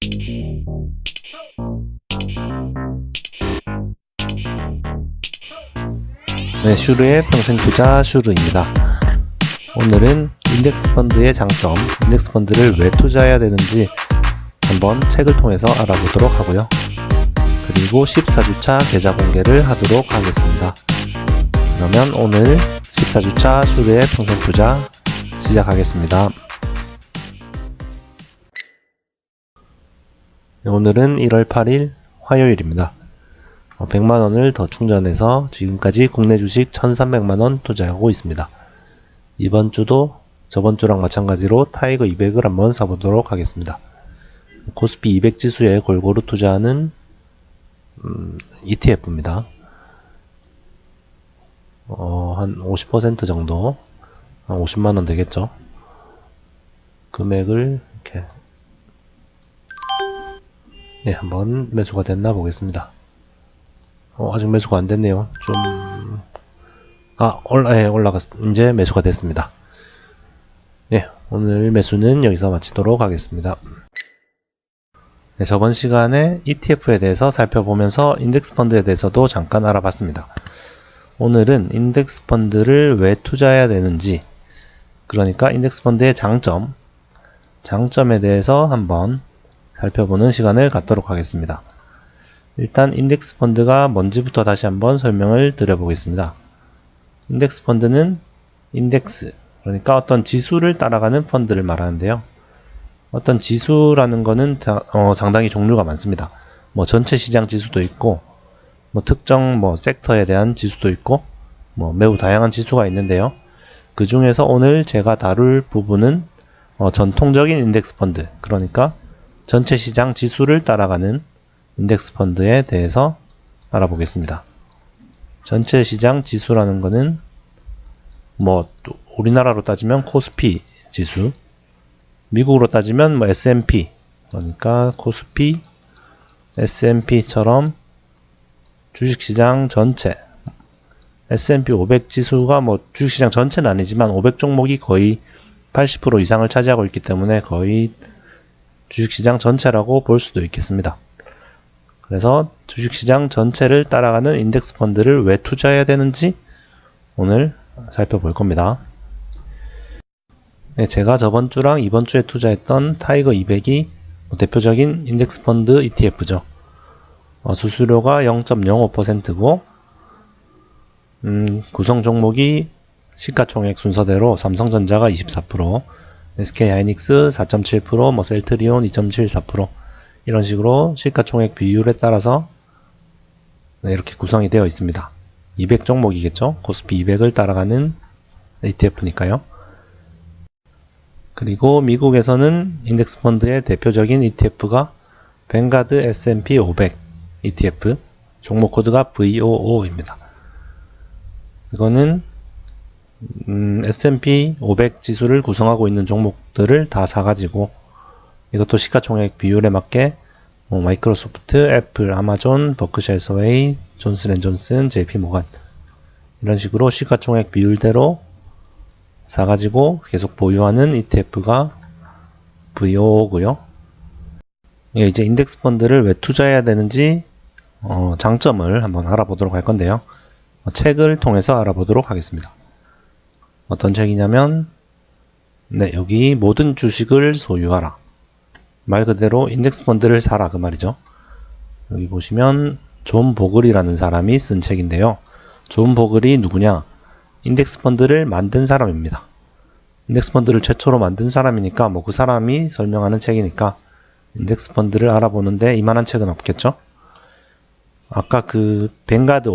네, 슈르의 평생투자 슈르입니다. 오늘은 인덱스 펀드의 장점, 인덱스 펀드를 왜 투자해야 되는지 한번 책을 통해서 알아보도록 하고요. 그리고 14주차 계좌 공개를 하도록 하겠습니다. 그러면 오늘 14주차 슈르의 평생투자 시작하겠습니다. 오늘은 1월 8일 화요일입니다. 100만원을 더 충전해서 지금까지 국내 주식 1300만원 투자하고 있습니다. 이번 주도 저번 주랑 마찬가지로 타이거 200을 한번 사보도록 하겠습니다. 코스피 200 지수에 골고루 투자하는 ETF입니다. 한 50% 정도, 한 50만원 되겠죠. 금액을 이렇게 한번 매수가 됐나 보겠습니다. 아직 매수가 안 됐네요. 이제 매수가 됐습니다. 오늘 매수는 여기서 마치도록 하겠습니다. 저번 시간에 ETF에 대해서 살펴보면서 인덱스 펀드에 대해서도 잠깐 알아봤습니다. 오늘은 인덱스 펀드를 왜 투자해야 되는지, 그러니까 인덱스 펀드의 장점에 대해서 한번 살펴보는 시간을 갖도록 하겠습니다. 일단 인덱스 펀드가 뭔지부터 다시 한번 설명을 드려보겠습니다. 인덱스 펀드는 인덱스, 그러니까 어떤 지수를 따라가는 펀드를 말하는데요. 어떤 지수라는 거는 상당히 종류가 많습니다. 전체 시장 지수도 있고, 특정 섹터에 대한 지수도 있고, 매우 다양한 지수가 있는데요. 그 중에서 오늘 제가 다룰 부분은 전통적인 인덱스 펀드, 그러니까 전체 시장 지수를 따라가는 인덱스 펀드에 대해서 알아보겠습니다. 전체 시장 지수라는 것은 우리나라로 따지면 코스피 지수, 미국으로 따지면 S&P, 그러니까 코스피, S&P처럼 주식시장 전체, S&P 500 지수가 주식시장 전체는 아니지만 500 종목이 거의 80% 이상을 차지하고 있기 때문에 거의 주식시장 전체라고 볼 수도 있겠습니다. 그래서 주식시장 전체를 따라가는 인덱스 펀드를 왜 투자해야 되는지 오늘 살펴볼 겁니다. 제가 저번 주랑 이번 주에 투자했던 타이거 200이 대표적인 인덱스 펀드 ETF죠. 수수료가 0.05%고 구성 종목이 시가총액 순서대로 삼성전자가 24%, SK하이닉스 4.7%, 셀트리온 2.74%, 이런 식으로 시가총액 비율에 따라서 이렇게 구성이 되어 있습니다. 200 종목이겠죠. 코스피 200을 따라가는 ETF니까요. 그리고 미국에서는 인덱스 펀드의 대표적인 ETF가 뱅가드 S&P 500 ETF, 종목 코드가 VOO입니다. 이거는 S&P 500 지수를 구성하고 있는 종목들을 다 사가지고, 이것도 시가총액 비율에 맞게 마이크로소프트, 애플, 아마존, 버크셔 해서웨이, 존슨앤존슨, JP모간, 이런 식으로 시가총액 비율대로 사가지고 계속 보유하는 ETF가 VOO고요. 이제 인덱스 펀드를 왜 투자해야 되는지 장점을 한번 알아보도록 할 건데요. 책을 통해서 알아보도록 하겠습니다. 어떤 책이냐면 여기 모든 주식을 소유하라, 말 그대로 인덱스 펀드를 사라, 그 말이죠. 여기 보시면 존 보글이라는 사람이 쓴 책인데요. 존 보글이 누구냐? 인덱스 펀드를 만든 사람입니다. 인덱스 펀드를 최초로 만든 사람이니까 그 사람이 설명하는 책이니까 인덱스 펀드를 알아보는데 이만한 책은 없겠죠? 아까 그 뱅가드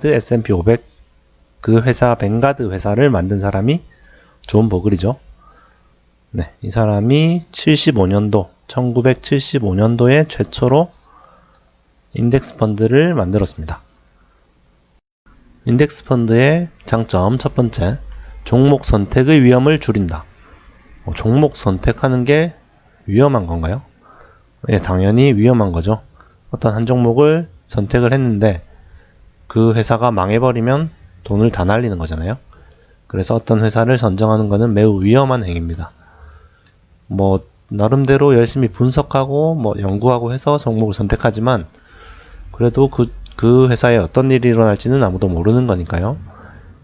S&P 500 그 회사, 뱅가드 회사를 만든 사람이 존 보글이죠. 이 사람이 1975년도에 최초로 인덱스 펀드를 만들었습니다. 인덱스 펀드의 장점 첫 번째, 종목 선택의 위험을 줄인다. 종목 선택하는 게 위험한 건가요? 당연히 위험한 거죠. 어떤 한 종목을 선택을 했는데 그 회사가 망해버리면 돈을 다 날리는 거잖아요. 그래서 어떤 회사를 선정하는 것은 매우 위험한 행위입니다. 나름대로 열심히 분석하고 뭐 연구하고 해서 종목을 선택하지만 그래도 그 회사에 어떤 일이 일어날지는 아무도 모르는 거니까요.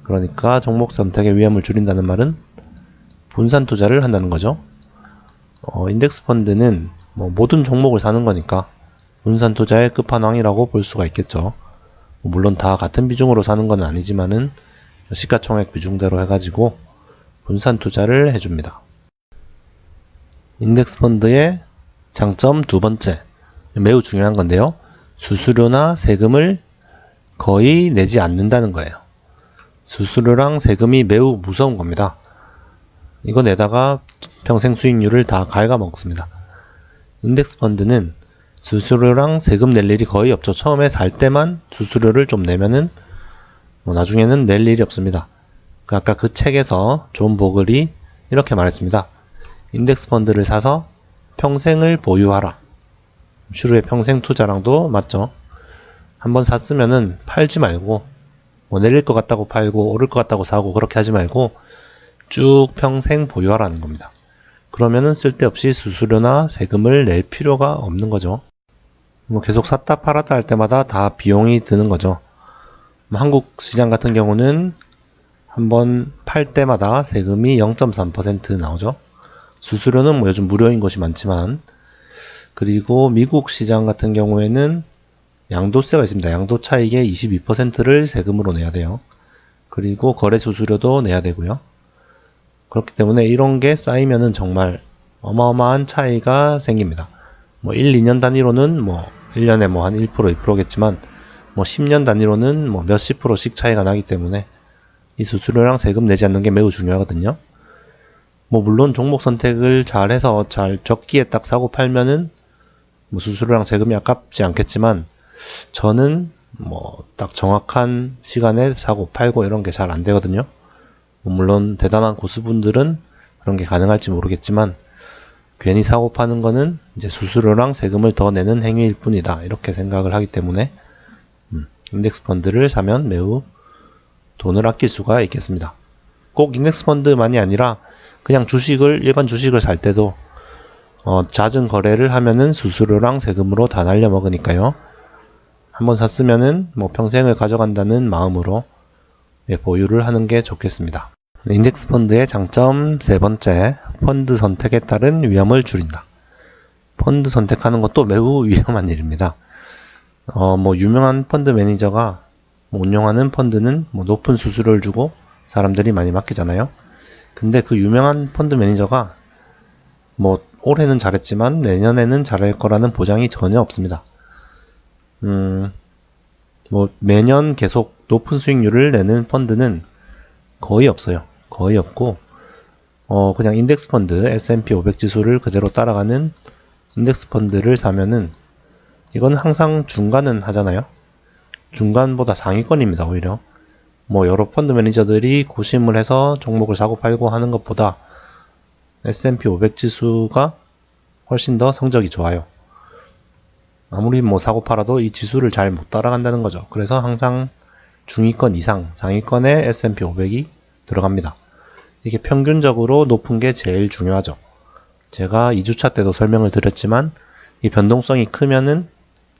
그러니까 종목 선택의 위험을 줄인다는 말은 분산 투자를 한다는 거죠. 인덱스 펀드는 뭐 모든 종목을 사는 거니까 분산 투자의 끝판왕이라고 볼 수가 있겠죠. 물론 다 같은 비중으로 사는 건 아니지만은 시가총액 비중대로 해가지고 분산 투자를 해줍니다. 인덱스 펀드의 장점 두 번째, 매우 중요한 건데요. 수수료나 세금을 거의 내지 않는다는 거예요. 수수료랑 세금이 매우 무서운 겁니다. 이거 내다가 평생 수익률을 다 갉아먹습니다. 인덱스 펀드는 수수료랑 세금 낼 일이 거의 없죠. 처음에 살 때만 수수료를 좀 내면은 나중에는 낼 일이 없습니다. 아까 그 책에서 존 보글이 이렇게 말했습니다. 인덱스 펀드를 사서 평생을 보유하라. 슈르의 평생 투자랑도 맞죠. 한번 샀으면은 팔지 말고 내릴 것 같다고 팔고 오를 것 같다고 사고 그렇게 하지 말고 쭉 평생 보유하라는 겁니다. 그러면은 쓸데없이 수수료나 세금을 낼 필요가 없는 거죠. 계속 샀다 팔았다 할 때마다 다 비용이 드는 거죠. 한국 시장 같은 경우는 한번 팔 때마다 세금이 0.3% 나오죠. 수수료는 요즘 무료인 곳이 많지만, 그리고 미국 시장 같은 경우에는 양도세가 있습니다. 양도 차익의 22%를 세금으로 내야 돼요. 그리고 거래 수수료도 내야 되고요. 그렇기 때문에 이런 게 쌓이면은 정말 어마어마한 차이가 생깁니다. 1, 2년 단위로는 1년에 한 1%, 2%겠지만 10년 단위로는 몇십 프로씩 차이가 나기 때문에 이 수수료랑 세금 내지 않는 게 매우 중요하거든요. 물론 종목 선택을 잘 해서 잘 적기에 딱 사고 팔면은 수수료랑 세금이 아깝지 않겠지만 저는 딱 정확한 시간에 사고 팔고 이런 게 잘 안 되거든요. 물론 대단한 고수분들은 그런 게 가능할지 모르겠지만 괜히 사고 파는 거는 이제 수수료랑 세금을 더 내는 행위일 뿐이다. 이렇게 생각을 하기 때문에 인덱스 펀드를 사면 매우 돈을 아낄 수가 있겠습니다. 꼭 인덱스 펀드만이 아니라 그냥 일반 주식을 살 때도 잦은 거래를 하면은 수수료랑 세금으로 다 날려먹으니까요. 한번 샀으면은 평생을 가져간다는 마음으로 보유를 하는 게 좋겠습니다. 인덱스 펀드의 장점 세 번째, 펀드 선택에 따른 위험을 줄인다. 펀드 선택하는 것도 매우 위험한 일입니다. 유명한 펀드 매니저가 운영하는 펀드는 높은 수수료를 주고 사람들이 많이 맡기잖아요. 근데 그 유명한 펀드 매니저가 올해는 잘했지만 내년에는 잘할 거라는 보장이 전혀 없습니다. 매년 계속 높은 수익률을 내는 펀드는 거의 없어요. 거의 없고, 그냥 인덱스 펀드, S&P 500 지수를 그대로 따라가는 인덱스 펀드를 사면은 이건 항상 중간은 하잖아요. 중간보다 상위권입니다, 오히려. 여러 펀드 매니저들이 고심을 해서 종목을 사고 팔고 하는 것보다 S&P 500 지수가 훨씬 더 성적이 좋아요. 아무리 사고 팔아도 이 지수를 잘 못 따라간다는 거죠. 그래서 항상 중위권 이상, 상위권에 S&P 500이 들어갑니다. 이게 평균적으로 높은 게 제일 중요하죠. 제가 2주차 때도 설명을 드렸지만 이 변동성이 크면은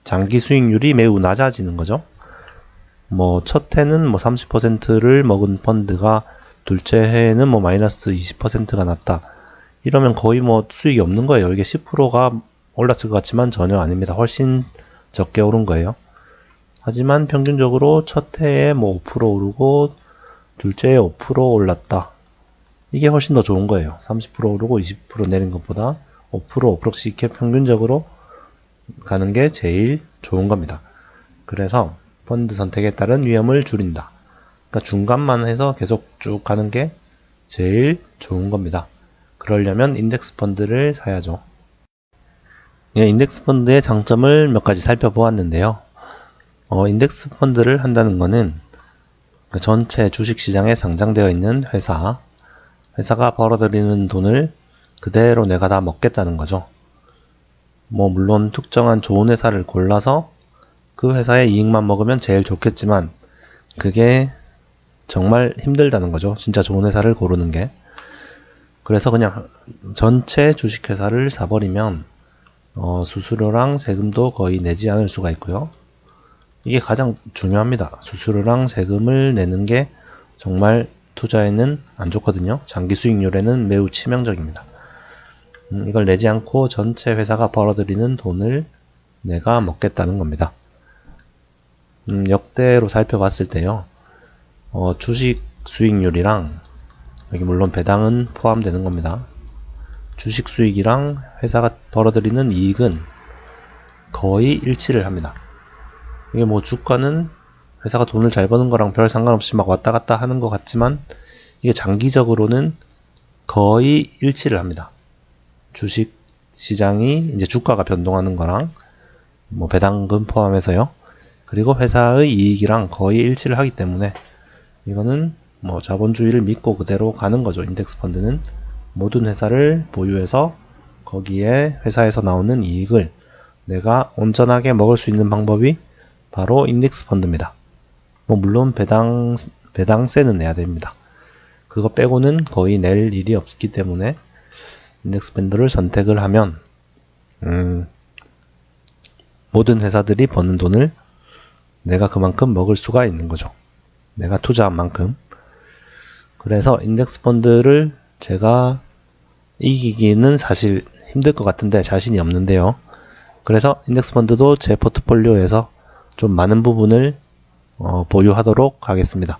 장기 수익률이 매우 낮아지는 거죠. 첫 해는 30%를 먹은 펀드가 둘째 해에는 마이너스 20%가 났다. 이러면 거의 수익이 없는 거예요. 이게 10%가 올랐을 것 같지만 전혀 아닙니다. 훨씬 적게 오른 거예요. 하지만 평균적으로 첫 해에 5% 오르고 둘째에 5% 올랐다. 이게 훨씬 더 좋은 거예요. 30% 오르고 20% 내린 것보다 5%, 5%씩 이렇게 평균적으로 가는 게 제일 좋은 겁니다. 그래서 펀드 선택에 따른 위험을 줄인다. 그러니까 중간만 해서 계속 쭉 가는 게 제일 좋은 겁니다. 그러려면 인덱스 펀드를 사야죠. 인덱스 펀드의 장점을 몇 가지 살펴보았는데요. 인덱스 펀드를 한다는 것은 전체 주식시장에 상장되어 있는 회사가 벌어들이는 돈을 그대로 내가 다 먹겠다는 거죠. 물론 특정한 좋은 회사를 골라서 그 회사의 이익만 먹으면 제일 좋겠지만 그게 정말 힘들다는 거죠. 진짜 좋은 회사를 고르는 게. 그래서 그냥 전체 주식회사를 사버리면 수수료랑 세금도 거의 내지 않을 수가 있고요. 이게 가장 중요합니다. 수수료랑 세금을 내는 게 정말 투자에는 안 좋거든요. 장기 수익률에는 매우 치명적입니다. 이걸 내지 않고 전체 회사가 벌어들이는 돈을 내가 먹겠다는 겁니다. 역대로 살펴봤을 때요. 주식 수익률이랑 여기 물론 배당은 포함되는 겁니다. 주식 수익이랑 회사가 벌어들이는 이익은 거의 일치를 합니다. 이게 뭐 주가는 회사가 돈을 잘 버는 거랑 별 상관없이 막 왔다 갔다 하는 것 같지만 이게 장기적으로는 거의 일치를 합니다. 주식 시장이 이제 주가가 변동하는 거랑 뭐 배당금 포함해서요. 그리고 회사의 이익이랑 거의 일치를 하기 때문에 이거는 뭐 자본주의를 믿고 그대로 가는 거죠. 인덱스 펀드는 모든 회사를 보유해서 거기에 회사에서 나오는 이익을 내가 온전하게 먹을 수 있는 방법이 바로 인덱스 펀드입니다. 뭐 물론 배당세는 내야 됩니다. 그거 빼고는 거의 낼 일이 없기 때문에 인덱스 펀드를 선택을 하면 모든 회사들이 버는 돈을 내가 그만큼 먹을 수가 있는 거죠. 내가 투자한 만큼. 그래서 인덱스 펀드를 제가 이기기는 사실 힘들 것 같은데 자신이 없는데요. 그래서 인덱스 펀드도 제 포트폴리오에서 좀 많은 부분을 보유하도록 하겠습니다.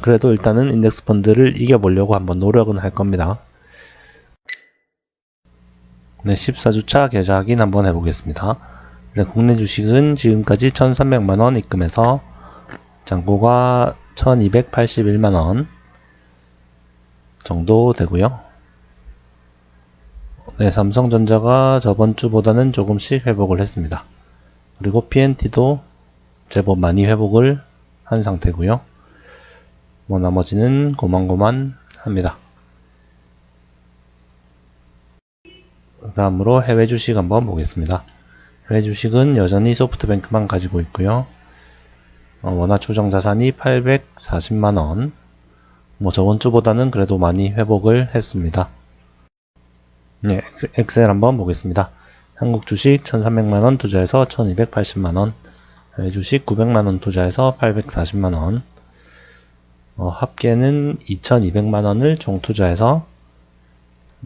그래도 일단은 인덱스 펀드를 이겨보려고 한번 노력은 할 겁니다. 네, 14주차 계좌 확인 한번 해보겠습니다. 네, 국내 주식은 지금까지 1300만원 입금해서 잔고가 1281만원 정도 되고요. 네, 삼성전자가 저번주보다는 조금씩 회복을 했습니다. 그리고 PNT도 제법 많이 회복을 한 상태고요. 뭐 나머지는 고만고만 합니다. 다음으로 해외 주식 한번 보겠습니다. 해외 주식은 여전히 소프트뱅크만 가지고 있고요. 원화 추정 자산이 840만원. 뭐 저번주보다는 그래도 많이 회복을 했습니다. 네, 엑셀 한번 보겠습니다. 한국 주식 1300만원 투자해서 1280만원, 해외 주식 900만원 투자해서 840만원, 합계는 2200만원을 총 투자해서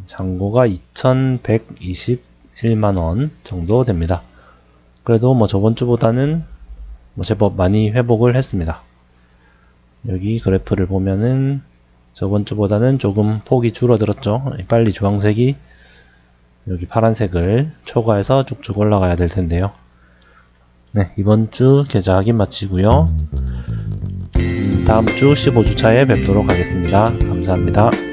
잔고가 2121만원 정도 됩니다. 그래도 뭐 저번주보다는 뭐 제법 많이 회복을 했습니다. 여기 그래프를 보면은 저번주보다는 조금 폭이 줄어들었죠. 빨리 주황색이 여기 파란색을 초과해서 쭉쭉 올라가야 될 텐데요. 네, 이번주 계좌 확인 마치고요. 다음주 15주차에 뵙도록 하겠습니다. 감사합니다.